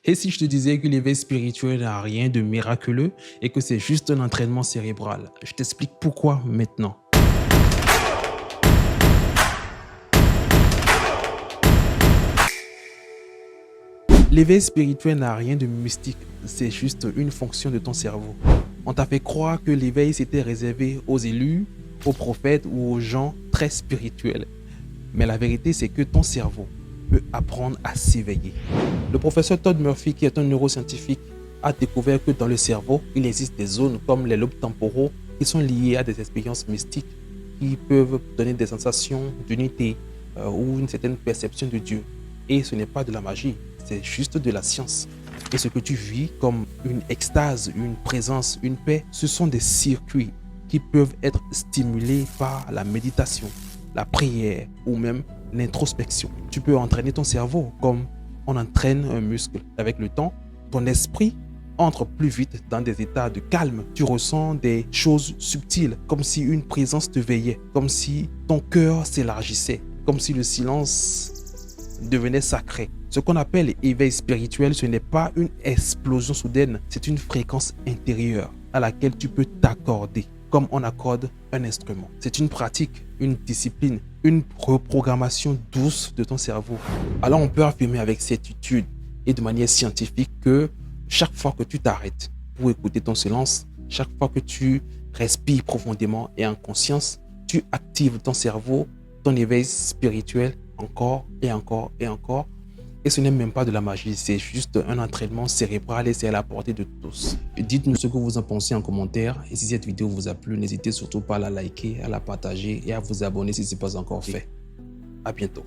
Et si je te disais que l'éveil spirituel n'a rien de miraculeux et que c'est juste un entraînement cérébral? Je t'explique pourquoi maintenant. L'éveil spirituel n'a rien de mystique, c'est juste une fonction de ton cerveau. On t'a fait croire que l'éveil s'était réservé aux élus, aux prophètes ou aux gens très spirituels. Mais la vérité, c'est que ton cerveau peut apprendre à s'éveiller. Le professeur Todd Murphy, qui est un neuroscientifique, a découvert que dans le cerveau, il existe des zones comme les lobes temporaux qui sont liées à des expériences mystiques qui peuvent donner des sensations d'unité ou une certaine perception de Dieu. Et ce n'est pas de la magie, c'est juste de la science. Et ce que tu vis comme une extase, une présence, une paix, ce sont des circuits qui peuvent être stimulés par la méditation, la prière ou même l'introspection. Tu peux entraîner ton cerveau comme on entraîne un muscle. Avec le temps, ton esprit entre plus vite dans des états de calme. Tu ressens des choses subtiles, comme si une présence te veillait, comme si ton cœur s'élargissait, comme si le silence devenait sacré. Ce qu'on appelle éveil spirituel, ce n'est pas une explosion soudaine, c'est une fréquence intérieure à laquelle tu peux t'accorder, comme on accorde un instrument. C'est une pratique, une discipline, une reprogrammation douce de ton cerveau. Alors on peut affirmer avec certitude et de manière scientifique que chaque fois que tu t'arrêtes pour écouter ton silence, chaque fois que tu respires profondément et en conscience, tu actives ton cerveau, ton éveil spirituel encore et encore et encore. Et ce n'est même pas de la magie, c'est juste un entraînement cérébral et c'est à la portée de tous. Dites-nous ce que vous en pensez en commentaire. Et si cette vidéo vous a plu, n'hésitez surtout pas à la liker, à la partager et à vous abonner si ce n'est pas encore fait. À bientôt.